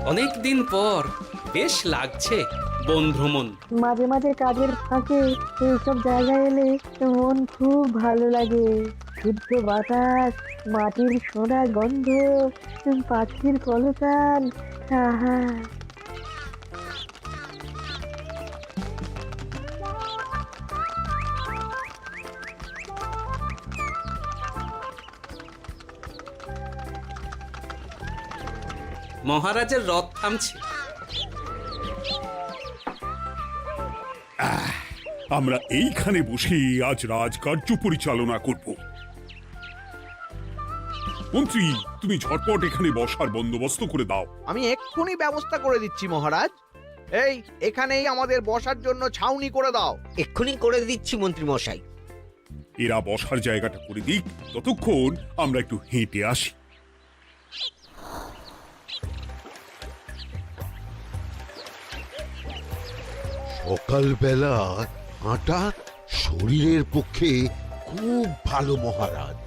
অনেক দিন পর বেশ লাগছে বন ভ্রমণ। মাঝে মাঝে কাজের ফাঁকে এইসব জায়গায় এলে মন খুব ভালো লাগে। শুদ্ধ বাতাস, মাটির সোনা গন্ধ, পাখির কলতান, আহা। মহারাজের রথ থামছে। আমরা এইখানে বসে আজ রাজকার্য পরিচালনা করব। মন্ত্রী, তুমি ঝটপট এখানে বসার বন্দোবস্ত করে দাও। আমি এক্ষুনি ব্যবস্থা করে দিচ্ছি মহারাজ। এই এখানেই আমাদের বসার জন্য ছাউনি করে দাও। এক্ষুনি করে দিচ্ছি মন্ত্রী মশাই। এরা বসার জায়গাটা করে দিক, ততক্ষণ আমরা একটু হেঁটে আসি। সকালবেলা হাঁটা শরীরের পক্ষে খুব ভালো মহারাজ।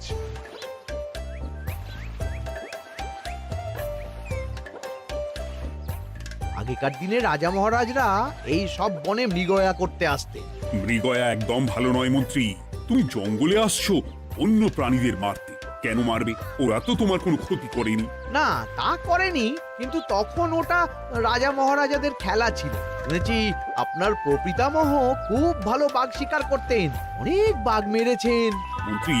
আগেকার দিনে রাজা মহারাজরা এই সব বনে মৃগয়া করতে আসতেন। মৃগয়া একদম ভালো নয় মন্ত্রী। তুমি জঙ্গলে আসছো অন্য প্রাণীদের মারতে। কেন মারবে? ওরা তো তোমার কোনো ক্ষতি করেনি। না, তা করেনি, কিন্তু তখন ওটা রাজা মহারাজাদের খেলা ছিল। শুনেছি আপনার প্রপিতামহ খুব ভালো বাঘ শিকার করতেন, অনেক বাঘ মেরেছেন। মন্ত্রী,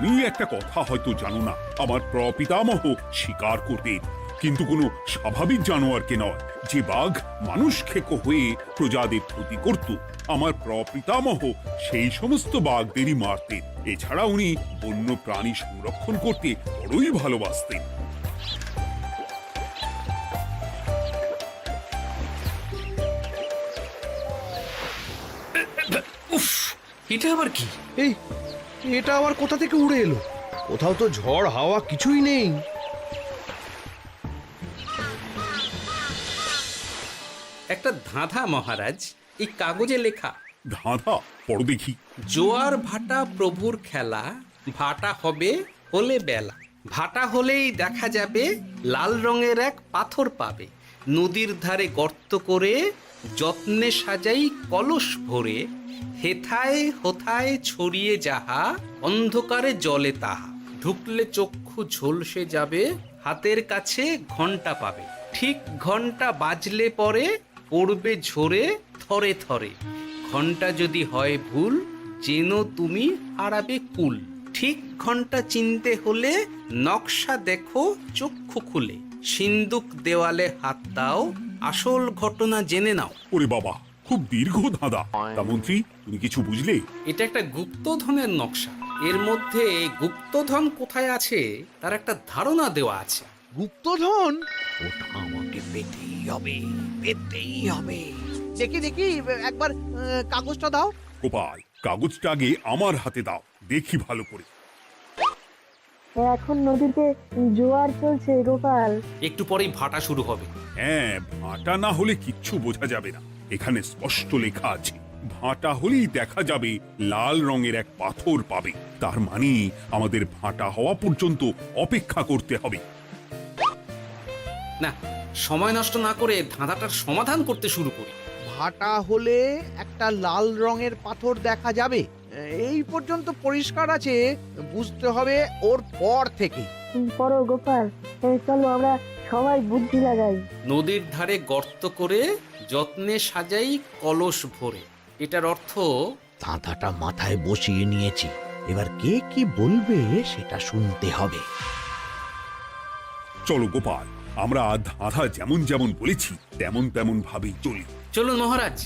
তুমি একটা কথা হয়তো জানো না। আমার প্রপিতামহ শিকার করতেন, কিন্তু কোনো স্বাভাবিক জানোয়ারকে নয়। যে বাঘ মানুষ খেকো হয়ে প্রজাদের ক্ষতি করত, আমার প্রপিতামহ সেই সমস্ত বাঘদেরই মারতেন। এছাড়া উনি বন্য প্রাণী সংরক্ষণ করতে বড়ই ভালোবাসতেন। উফ, এটা আবার কি? এই এটা আবার কোথা থেকে উড়ে এলো? কোথাও তো ঝড় হাওয়া কিছুই নেই। একটা ধাঁধা মহারাজ, এই কাগজে লেখা। ধাঁধা? পড়ো দেখি। জোয়ার ভাটা প্রভুর খেলা, ভাটা হবে হলে বেলা। ভাটা হলেই দেখা যাবে লাল রঙের এক পাথর পাবে। নদীর ধারে গর্ত করে যত্নে সাজাই কলস ভরে। হেথায় হোথায় ছড়িয়ে যাহা, অন্ধকারে জলে তাহা। ঢুকলে চক্ষু ঝলসে যাবে, হাতের কাছে ঘন্টা পাবে। ঠিক ঘন্টা বাজলে পরে পড়বে ঝরে থরে থরে। ঘন্টা যদি হয় ভুল, যেন তুমি হারাবে কুল। ঠিক ঘন্টা চিনতে হলে নকশা দেখো চক্ষু খুলে। সিন্দুক দেওয়ালে হাত দাও, আসল ঘটনা জেনে নাও। ওরে বাবা, খুব দীর্ঘ ধাঁধা। তা মন্ত্রী, তুমি কিছু বুঝলে? এটা একটা গুপ্তধনের নকশা। এর মধ্যে গুপ্তধন কোথায় আছে তার একটা ধারণা দেওয়া আছে। গুপ্তধন? ওটা আমাকে পেতেই হবে, পেতেই হবে। দেখি দেখি, একবার কাগজটা দাও। গোপাল, কাগজটা আগে আমার হাতে দাও, দেখি ভালো করে। এখন নদীতে জোয়ার চলছে গোপাল। একটু পরেই ভাটা শুরু হবে। হ্যাঁ, ভাটা না হলে কিচ্ছু বোঝা যাবে না। এখানে স্পষ্ট লেখা আছে, ভাটা হলেই দেখা যাবে লাল রঙের এক পাথর পাবে। তার মানে আমাদের ভাটা হওয়া পর্যন্ত অপেক্ষা করতে হবে। না, সময় নষ্ট না করে ধাঁধাটার সমাধান করতে শুরু করি। ভাটা হলে একটা লাল রঙের পাথর দেখা যাবে, এই পর্যন্ত পরিষ্কার আছে। বুঝতে হবে ওর পর থেকে। পড়ো গোপাল, চলো আমরা সবাই বুদ্ধি লাগাই। নদীর ধারে গর্ত করে যত্নে সাজাই কলস ভরে। এটার অর্থ, ধাঁধাটা মাথায় বসিয়ে নিয়েছি, এবার কে কি বলবে সেটা শুনতে হবে। চলো গোপাল, আমরা ধাঁধা যেমন যেমন বলেছি তেমন তেমন ভাবেই চলি। চলুন মহারাজ,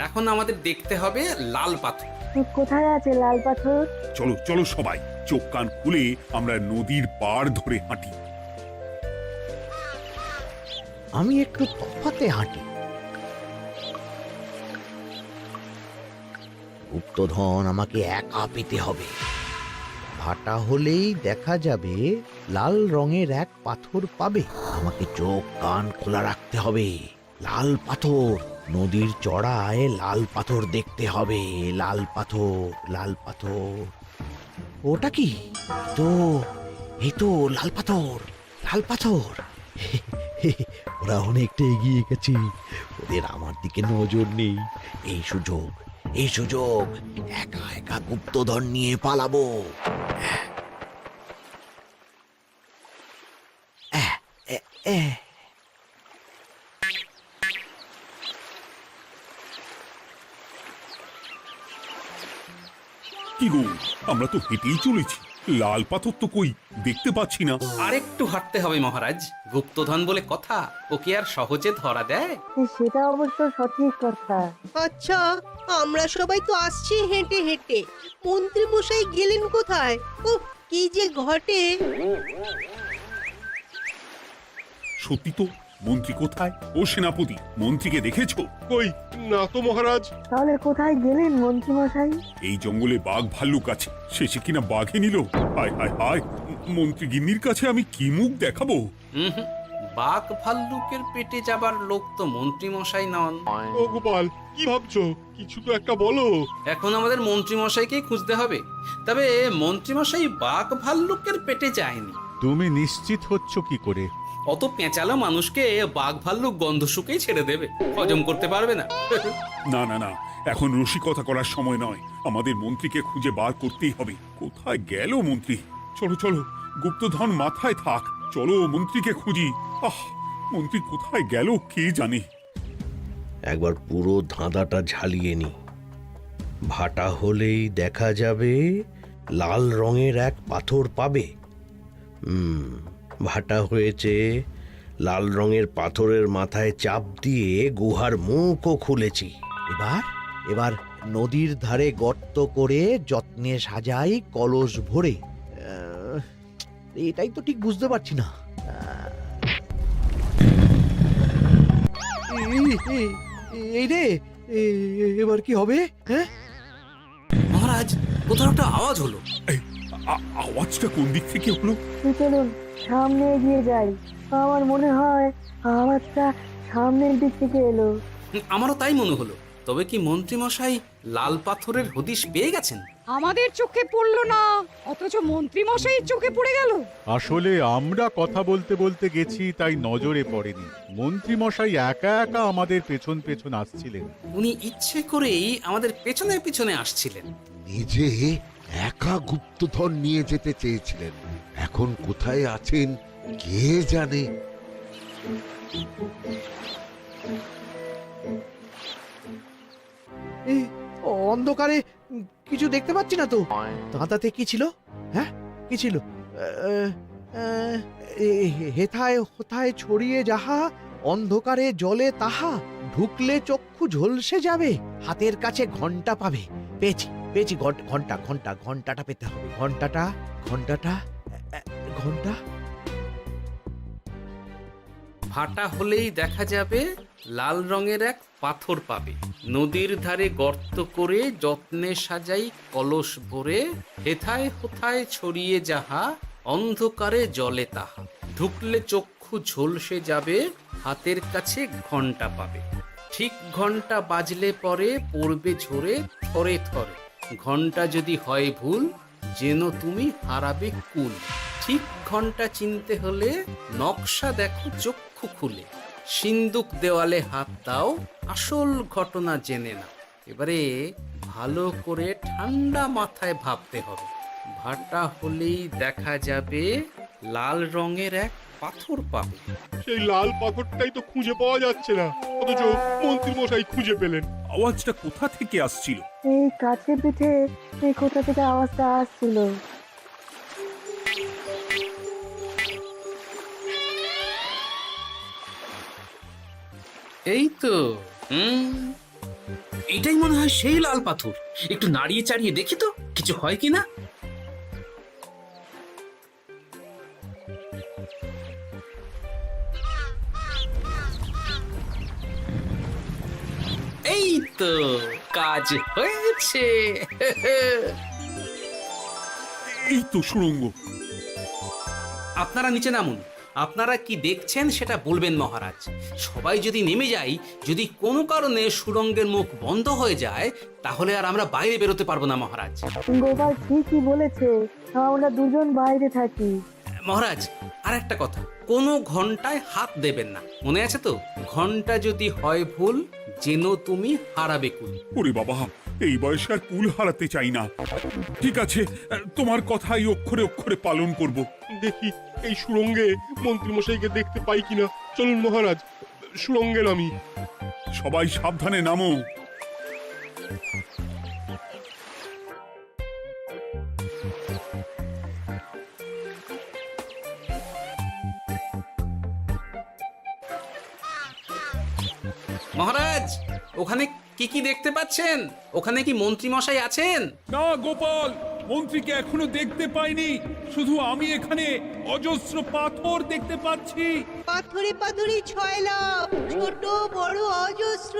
এখন আমাদের দেখতে হবে লাল পাথর। কোথায় আছে লাল পাথর? চলো চলো সবাই, চোখ কান খুলে আমরা নদীর পাড় ধরে হাঁটি। আমি একটু তফাতে হাঁটি। গুপ্তধন আমাকে একা পেতে হবে। ভাটা হলেই দেখা যাবে লাল রঙের এক পাথর পাবে। আমাকে চোখ কান খোলা রাখতে হবে। লাল পাথর, নদীর চড়ায় লাল পাথর দেখতে হবে। লাল পাথর, লাল পাথর। ওটা কি? তো এই তো লাল পাথর, লাল পাথর। ওরা অনেকটা এগিয়ে গেছে, ওদের আমার দিকে নজর নেই। এই সুযোগ একা একা গুপ্তধন নিয়ে পালাবো। আহ, এ, এ। কি গো, আমরা তো হেঁটেই চলেছি, লাল পাথর তো কই দেখতে পাচ্ছি না। আরেকটু হাঁটতে হবে মহারাজ, গুপ্তধন বলে কথা, ওকে আর সহজে ধরা দেয়? সেটা অবশ্য সঠিক কথা। আচ্ছা, আমরা সবাই তো আসছি হেঁটে হেঁটে, মন্ত্রী মশাই গেলেন কোথায়? ও কি যে ঘটে! সত্যি তো, মন্ত্রী কোথায়? ও সেনাপতি, মন্ত্রীকে দেখেছো? কই না তো মহারাজ। তাহলে কোথায় গেলেন মন্ত্রী মশাই? এই জঙ্গলে বাঘ ভাল্লুক আছে, শেষে কিনা বাঘে নিল। হায় হায় হায়, মন্ত্রী গিন্নির কাছে আমি কি মুখ দেখাবো? হুম, বাঘ ভাল্লুকের পেটে যাবার লোক তো মন্ত্রী মশাই নন। ও গোপাল, কি ভাবছো? কিছু তো একটা বলো। এখন আমাদের মন্ত্রী মশাইকেই খুঁজতে হবে। তবে মন্ত্রী মশাই বাঘ ভাল্লুকের পেটে যায়নি। তুমি নিশ্চিত হচ্ছ কি করে? অত পেঁচালো মানুষকে বাঘ ভাল্লুক গন্ধ শুকেই ছেড়ে দেবে, হজম করতে পারবে না। না না না, এখন রসিকতা করার সময় নয়, আমাদের মন্ত্রীকে খুঁজে বার করতেই হবে। কোথায় গেল মন্ত্রী? চলো চলো, গুপ্তধন মাথায় থাক, চলো মন্ত্রীকে খুঁজি। মন্ত্রী কোথায় গেল কে জানে। একবার পুরো ধাঁধাটা ঝালিয়ে নি। ভাটা হলেই দেখা যাবে লাল রঙের এক পাথর পাবে। ভাটা হয়েছে, লাল রঙের পাথরের মাথায় চাপ দিয়ে গুহার মুখও খুলেছি। এবার নদীর ধারে গর্ত করে যত্নে সাজাই কলস ভরে। এটাই তো ঠিক বুঝতে পারছি না। এই রে, এবার কি হবে? হ্যাঁ মহারাজ, কোথাও একটা আওয়াজ হলো। আওয়াজটা কোন দিক থেকে হলো? চলুন সামনে এগিয়ে যাই। আমার মনে হয় আওয়াজটা সামনের দিক থেকে এলো। আমারও তাই মনে হলো। তবে কি মন্ত্রী মশাই লাল পাথরের হদিশ পেয়ে গেছেন? আমাদের চোখে পড়লো না, অথচ মন্ত্রী মশাইয়ের চোখে পড়ে গেল। আসলে আমরা কথা বলতে বলতে গেছি, তাই নজরে পড়েনি। মন্ত্রী মশাই একা একা আমাদের পেছন পেছন আসছিলেন। উনি ইচ্ছে করেই আমাদের পেছনে পেছনে আসছিলেন। নিজে একা গুপ্তধন নিয়ে যেতে চেয়েছিলেন, এখন কোথায় আছেন কে জানে। অন্ধকারে কিছু দেখতে পাচ্ছি না তো। দাঁতাতে কি ছিল? হ্যাঁ, কি ছিল? হেথায় হোথায় ছড়িয়ে যাহা, অন্ধকারে জলে তাহা, ঢুকলে চক্ষু ঝলসে যাবে, হাতের কাছে ঘন্টা পাবে। পেয়েছি পেয়েছি, ঘন্টাটা পেতে হবে। ঘন্টা। ভাটা হলেই দেখা যাবে লাল রঙের এক পাথর পাবে, নদীর ধারে গর্ত করে যত্নে সাজাই কলস ভরে, হেথায় হোথায় ছড়িয়ে যাহা, অন্ধকারে জলে তাহা, ঢুকলে চক্ষু ঝলসে যাবে, হাতের কাছে ঘন্টা পাবে। ঠিক ঘন্টা বাজলে পরে পড়বে ঝরে থরে থরে, ঘন্টা যদি হয় ভুল যেন তুমি হারাবে কুল। ঠিক ঘন্টা চিনতে হলে নকশা দেখো চক্ষু খুলে, সিন্দুক দেওয়ালে হাত দাও, আসল ঘটনা জেনে নাও। এবারে ভালো করে ঠান্ডা মাথায় ভাবতে হবে। ভাটা হলেই দেখা যাবে লাল রঙের এক পাথর পাবে। সেই লাল পাথরটাই তো খুঁজে পাওয়া যাচ্ছে না, অথচ মন্ত্রী মশাই খুঁজে পেলেন। আওয়াজটা কোথা থেকে আসছিল? এই কাছে পিঠে এই কোথা থেকে আওয়াজটা আসছিল। এই তো, এটাই মনে হয় সেই লাল পাথর। একটু নাড়িয়ে চাড়িয়ে দেখি তো কিছু হয় কিনা। এই তো, কাজ হয়েছে। এই তো সুড়ঙ্গ। আপনারা নিচে নামুন। আপনারা কি দেখছেন সেটা বলবেন মহারাজ। সবাই যদি নেমে যাই, যদি কোনো কারণে সুড়ঙ্গের মুখ বন্ধ হয়ে যায়, তাহলে আর আমরা বাইরে বেরোতে পারবো না মহারাজ। গোপাল ঠিকই বলেছে, আমরা দুজন বাইরে থাকি। মহারাজ, আর একটা কথা, কোনো ঘন্টায় হাত দেবেন না, মনে আছে তো? ঘন্টা যদি হয় ভুল, যেন তুমি হারাবে কুল। ওরে বাবা, এই বয়সে আর কুল হারাতে চাই না। ঠিক আছে, তোমার কথাই অক্ষরে অক্ষরে পালন করব। দেখি এই সুরঙ্গে মন্ত্রী মশাইকে দেখতে পাই কিনা। চলুন মহারাজ, সুরঙ্গে নামি। সবাই সাবধানে নামো। মহারাজ, ওখানে কি কি দেখতে পাচ্ছেন? ওখানে কি মন্ত্রী মশাই আছেন? না গোপাল, মন্ত্রীকে এখনো দেখতে পাইনি। শুধু আমি এখানে অজস্র পাথর দেখতে পাচ্ছি। পাথরে পাথরে ছয় লাভ, ছোট বড় অজস্র।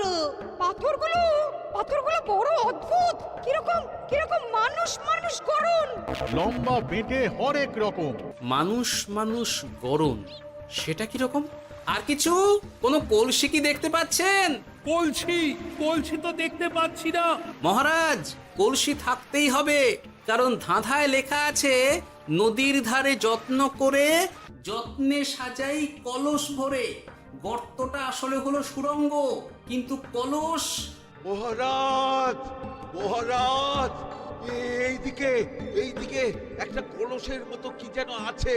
পাথরগুলো বড় অদ্ভুত, কিরকম কিরকম মানুষ মানুষ গড়ন। লম্বা বেঁটে হরেক রকম। মানুষ মানুষ গরম, সেটা কি রকম? আর কিছু? কোনো কলসি কি দেখতে পাচ্ছেন? কলসি তো দেখতে পাচ্ছি না। মহারাজ, কলসি থাকতেই হবে, কারণ ধাঁধায় লেখা আছে নদীর ধারে যত্ন করে যত্নে সাজাই কলস ভরে। গর্তটা আসলে হলো সুড়ঙ্গ, কিন্তু কলস। মহারাজ, মহারাজ, এইদিকে এইদিকে একটা কলসের মতো কি যেন আছে।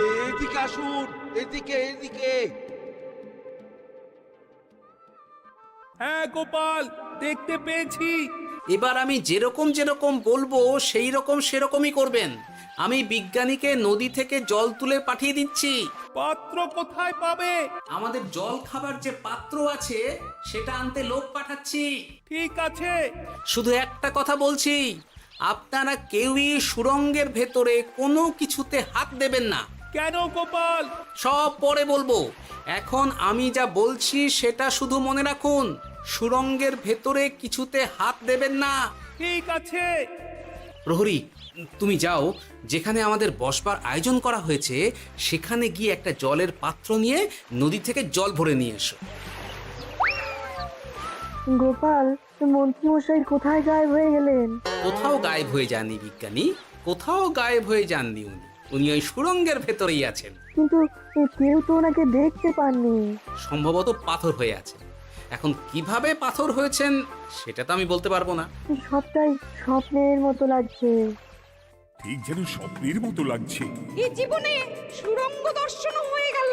এইদিকে আসুন, এদিকে এদিকে। হ্যাঁ গোপাল, দেখতে পেয়েছি। এবার আমি যেরকম যেরকম বলবো সেই রকম সেরকমই করবেন। আমি বিজ্ঞানীকে নদী থেকে জল তুলে পাঠিয়ে দিচ্ছি। পাত্র কোথায় পাবে? আমাদের জল খাবার যে পাত্র আছে সেটা আনতে লোক পাঠাচ্ছি। ঠিক আছে। শুধু একটা কথা বলছি, আপনারা কেউই সুড়ঙ্গের ভেতরে কোনো কিছুতে হাত দেবেন না। কেন গোপাল? সব পরে বলবো, এখন আমি যা বলছি সেটা শুধু মনে রাখুন। সুড়ঙ্গের ভেতরে কিছুতে হাত দেবেন না। ঠিক আছে। প্রহরী, তুমি যাও, যেখানে আমাদের বসবার আয়োজন করা হয়েছে সেখানে গিয়ে একটা জলের পাত্র নিয়ে নদী থেকে জল ভরে নিয়ে এসো। গোপাল, মন্ত্রী মশাই কোথায় গায়েব হয়ে গেলেন? কোথাও গায়েব হয়ে যাননি বিজ্ঞানী, কোথাও গায়েব হয়ে যাননি উনি। উনি ওই সুড়ঙ্গের ভেতরেই আছেন। কিন্তু কেউ তো ওনাকে দেখতে পাননি। সম্ভবত পাথর হয়ে আছে। এখন কিভাবে পাথর হয়েছেন সেটা তো আমি বলতে পারবো না। সবটাই স্বপ্নের মতো লাগছে। ঠিক যেন স্বপ্নের মতো লাগছে। এই জীবনে সুরঙ্গ দর্শন হয়ে গেল।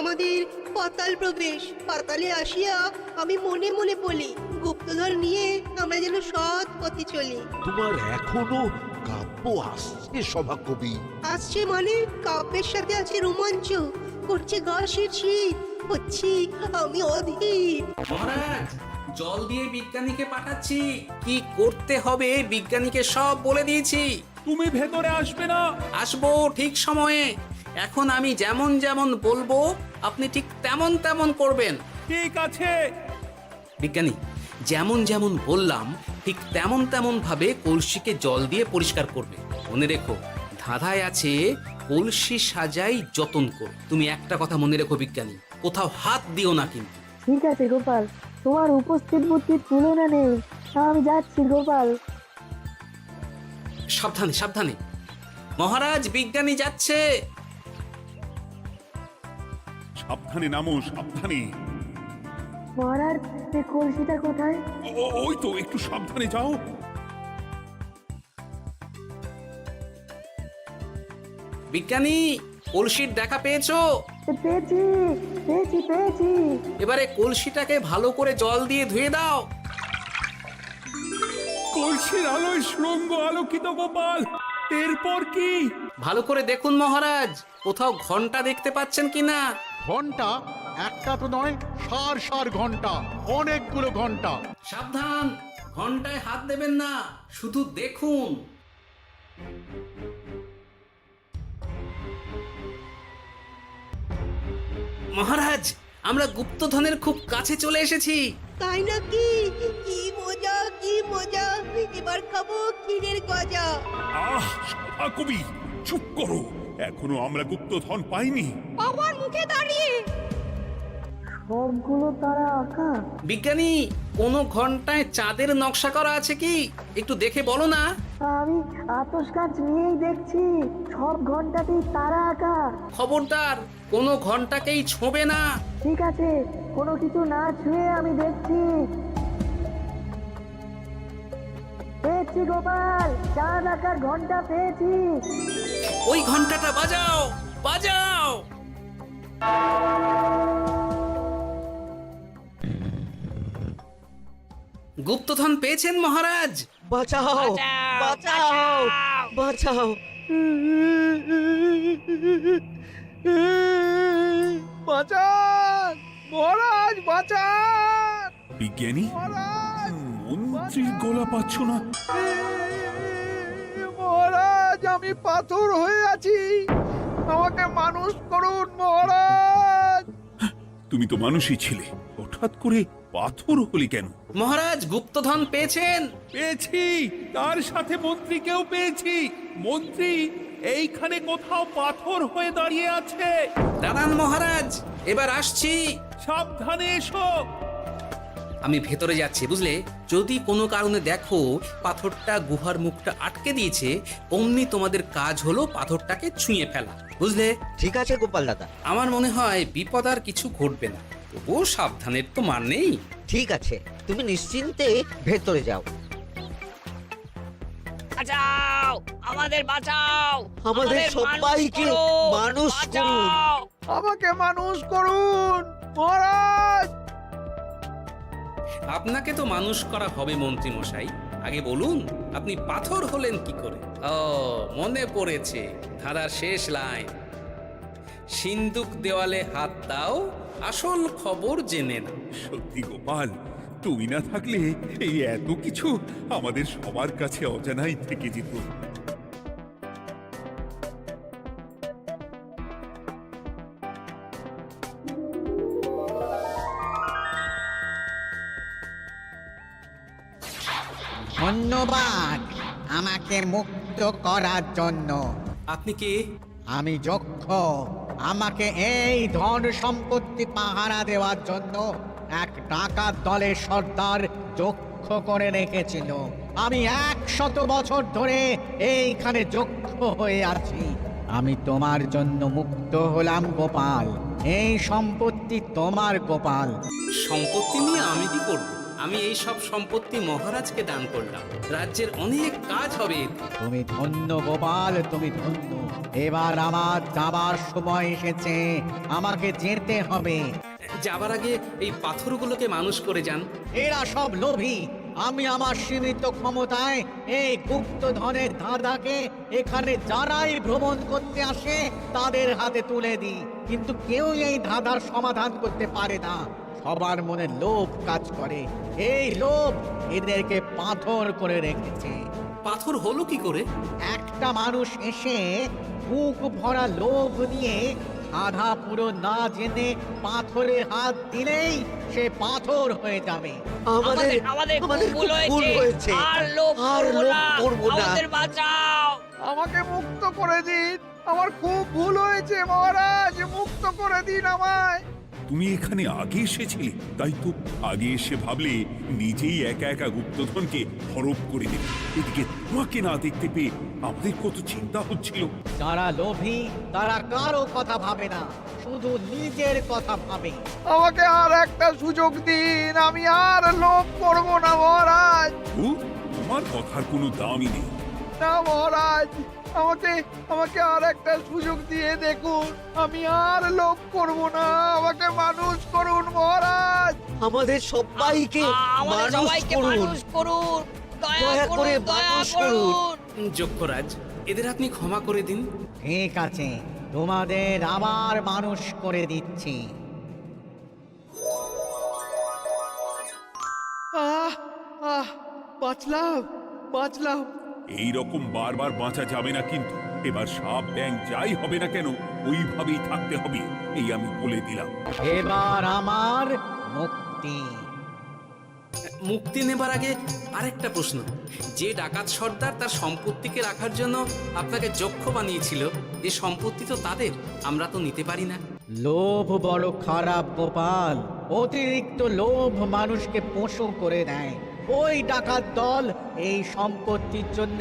আমাদের পাতাল প্রবেশ। পাতালে আসিয়া আমি মনে মনে বলি, গুপ্তধন নিয়ে আমরা যেন সৎ পথে চলি। তোমার এখনো কাব্য আসছে সভাকবি? আসছে মানে কাব্যের সাথে আছে রোমাঞ্চ, করছে গা শীত, হচ্ছি আমি অধীর। মহারাজ, জল দিয়ে বিজ্ঞানীকে পাঠাচ্ছি। কি করতে হবে বিজ্ঞানীকে সব বলে দিয়েছি। তুমি ভেতরে আসবে না? আসবো ঠিক সময়ে। এখন আমি যেমন যেমন বলবো আপনি ঠিক তেমন তেমন করবেন। ঠিক আছে। বিজ্ঞানী, যেমন যেমন বললাম ঠিক তেমন তেমন ভাবে কলসিকে জল দিয়ে পরিষ্কার করবে। মনে রেখো, ধাঁধায় আছে কলসি সাজাই যতন কর। তুমি একটা কথা মনে রেখো বিজ্ঞানী, কোথাও হাত দিও না কিন্তু। ঠিক আছে গোপাল, তোমার উপস্থিত বুদ্ধির তুলনা নেই। আমি যাচ্ছি গোপাল। সাবধানে সাবধানে। মহারাজ, বিজ্ঞানী যাচ্ছে। সাবধানে নামো, সাবধানে। মহারাজ, এই কলসিটা কোথায়? ওই তো, একটু সাবধানে যাও। বিজ্ঞানী, কলসির দেখা পেয়েছো? পেয়েছি পেয়েছি পেয়েছি। এবারে কলসিটাকে ভালো করে জল দিয়ে ধুয়ে দাও। কলসির আলোয় সুড়ঙ্গ আলোকিত গোপাল। এরপর কি? ভালো করে দেখুন মহারাজ, কোথাও ঘন্টা দেখতে পাচ্ছেন কিনা। ঘন্টা? একটা তো নয়, সার সার ঘন্টা, অনেকগুলো ঘন্টা। সাবধান, ঘন্টায় হাত দেবেন না, শুধু দেখুন। মহারাজ, আমরা গুপ্তধনের খুব কাছে চলে এসেছি। তাই নাকি? কি মজা কি মজা, এবার খাবো ক্ষীরের গজা। সভাকবি, চুপ করো। এখনো আমরা গুপ্তধন পাইনি। বাবার মুখে দাঁড়িয়ে সবগুলো তারা আঁকা। বিজ্ঞানী, কোন ঘন্টায় চাঁদের নকশা করা আছে কি? একটু দেখে বলো না। আমি আতস কাজ নিয়েই দেখছি, সব ঘন্টাতেই তারা আঁকা। খবরদার, কোনো ঘন্টাকেই ছোঁবে না। ঠিক আছে, কোনো কিছু না ছুঁয়ে আমি দেখছি। পেয়েছি গোপাল, চাঁদ আঁকার ঘন্টা পেয়েছি। ওই ঘন্টাটা বাজাও, বাজাও। গুপ্তধন পেয়েছেন মহারাজ? বাঁচাও, বাঁচাও, বাঁচাও। বাঁচান মহারাজ, বাঁচান বিজ্ঞানী, মহারাজ, মন্ত্রীর গলা পাচ্ছ না? মহারাজ, আমি পাথর হয়ে আছি, আমাকে মানুষ করুন মহারাজ। তুমি তো মানুষই ছিলে, হঠাৎ করে পাথর হলি কেন? মহারাজ, গুপ্তধন পেয়েছেন? পেয়েছি, তার সাথে মন্ত্রীকেও পেয়েছি। মন্ত্রী এইখানে কোথাও পাথর হয়ে দাঁড়িয়ে আছে। দাঁড়ান মহারাজ, এবার আসছি। সাবধানে এসো। আমি ভেতরে যাচ্ছি, বুঝলে? যদি কোনো কারণে দেখো পাথরটা গুহার মুখটা আটকে দিয়েছে, অমনি তোমাদের কাজ হলো পাথরটাকে ছুঁয়ে ফেলা, বুঝলে? ঠিক আছে গোপাল দাদা। আমার মনে হয় বিপদ আর কিছু ঘটবে না, তবুও সাবধানের তো মান নেই। ঠিক আছে, তুমি নিশ্চিন্তে ভেতরে যাও। বাঁচাও, আমাদের বাঁচাও, আমাদের সবাইকে মানুষ করুন। আমাকে মানুষ করুন মহারাজ। আপনাকে তো মানুষ করা হবে মন্ত্রী মশাই। আগে বলুন, আপনি পাথর হলেন কি করে? ও, মনে পড়েছে, ধারার শেষ লাইন, সিন্দুক দেওয়ালে হাত দাও, আসল খবর জেনে না। সত্যি গোপাল, তুমি না থাকলে এই এত কিছু আমাদের সবার কাছে অজানাই থেকে যেত। ধন্যবাদ আমাকে মুক্ত করার জন্য। আপনি কে? আমি যক্ষ। আমাকে এই ধন সম্পত্তি পাহারা দেওয়ার জন্য এক ডাকাত দলের সর্দার যক্ষ করে রেখেছিল। আমি 100 বছর ধরে এইখানে যক্ষ হয়ে আছি। আমি তোমার জন্য মুক্ত হলাম গোপাল। এই সম্পত্তি তোমার গোপাল। সম্পত্তি নিয়ে আমি কি করব? আমি এই সব সম্পত্তি মহারাজকে দান করলাম, রাজ্যের অনেক কাজ হবে এতে। তুমি ধন্য গোপাল, তুমি ধন্য। এবার আমার যাবার সময় এসেছে, আমাকে যেতে হবে। যাবার আগে এই পাথরগুলোকে মানুষ করে যান। এরা সব লোভী। আমি আমার সীমিত ক্ষমতায় এই গুপ্তধনের ধাঁধাকে এখানে যারাই ভ্রমণ করতে আসে তাদের হাতে তুলে দিই, কিন্তু কেউ এই ধাঁধার সমাধান করতে পারে না। সবার মনে লোভ কাজ করে, এই লোভ এদেরকে পাথর করে রেখেছে। পাথর হলো কি করে? একটা মানুষ এসে বুক ভরা লোভ নিয়ে আধা পুরো না জেনে পাথরে হাত দিলেই সে পাথর হয়ে যাবে। আমাদের আমাদের ভুল হয়েছে, আর লোভ করব না, আমাদের বাঁচাও। আমাকে মুক্ত করে দিন, আমার খুব ভুল হয়েছে মহারাজ, মুক্ত করে দিন আমায়। তুমি এখানে আগে এসেছিলে, তাই তো আগে এসে ভাবলে নিজেই একা একা গুপ্তধনকে হরপ করে দেবে। এদিকে তোমাকে না দেখতে পেয়ে আমাদের কত চিন্তা হচ্ছিল। যারা লোভী তারা কারো কথা ভাবে না, শুধু নিজের কথা ভাবে। আমাকে আর একটা সুযোগ দিন, আমি আর লোভ করব না মহারাজ। ও, তোমার কথার কোনো দামই নেই। না মহারাজ, আমাকে আমাকে আর একটা সুযোগ দিয়ে দেখুন, আমি আর লোভ করব না, আমাকে মানুষ করুন মহারাজ। আমাদের সবাইকে মানুষ করুন, দয়া করে মানুষ করুন। যক্ষরাজ, এদের আপনি ক্ষমা করে দিন। ঠিক আছে, তোমাদের আবার মানুষ করে দিচ্ছি। বাঁচলাম, বাঁচলাম। এই রকম বারবার বাঁচা যাবে না, কিন্তু এবার সাপ ব্যাং যাই হবে না কেন ওইভাবেই থাকতে হবে, এই আমি বলে দিলাম। এবার আমার মুক্তি। মুক্তি নেবার আগে আরেকটা প্রশ্ন, যে ডাকাত সর্দার তার সম্পত্তিকে রাখার জন্য আপনাকে যক্ষ বানিয়েছিল, এই সম্পত্তি তো তাদের, আমরা তো নিতে পারি না। লোভ বড় খারাপ গোপাল। অতিরিক্ত লোভ মানুষকে পশু করে দেয়। ওই ডাকাত দল এই সম্পত্তির জন্য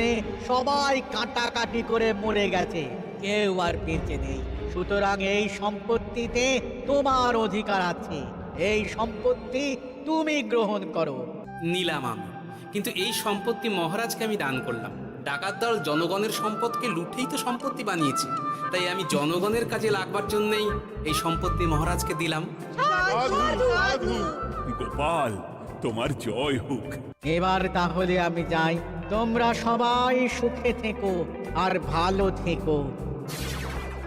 সবাই কাটাকাটি করে মরে গেছে, কেউ আর বেঁচে নেই। সুতরাং এই সম্পত্তিতে তোমার অধিকার আছে, এই সম্পত্তি তুমি গ্রহণ করো। নিলাম আমি, কিন্তু এই সম্পত্তি মহারাজকে আমি দান করলাম। ডাকাত দল জনগণের সম্পদকে লুঠেই তো সম্পত্তি বানিয়েছে, তাই আমি জনগণের কাজে লাগবার জন্যই এই সম্পত্তি মহারাজকে দিলাম। সাধু সাধু। গোপাল, তোমার জয় হোক। এবার তাহলে আমি যাই, তোমরা সবাই সুখে থেকো আর ভালো থেকো।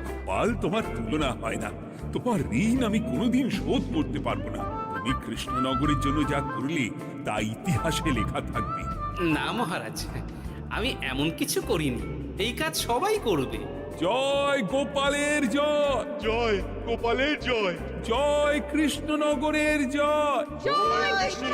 গোপাল, তোমার তুলনা হয় না। তোমার ঋণ আমি কোনোদিন শোধ করতে পারবো না। তুমি কৃষ্ণনগরের জন্য যা করলে তা ইতিহাসে লেখা থাকবে। না মহারাজ, আমি এমন কিছু করিনি, এই কাজ সবাই করবে। জয় গোপালের জয়, জয় গোপালের জয়, জয় কৃষ্ণনগরের জয়। জয় কৃষ্ণ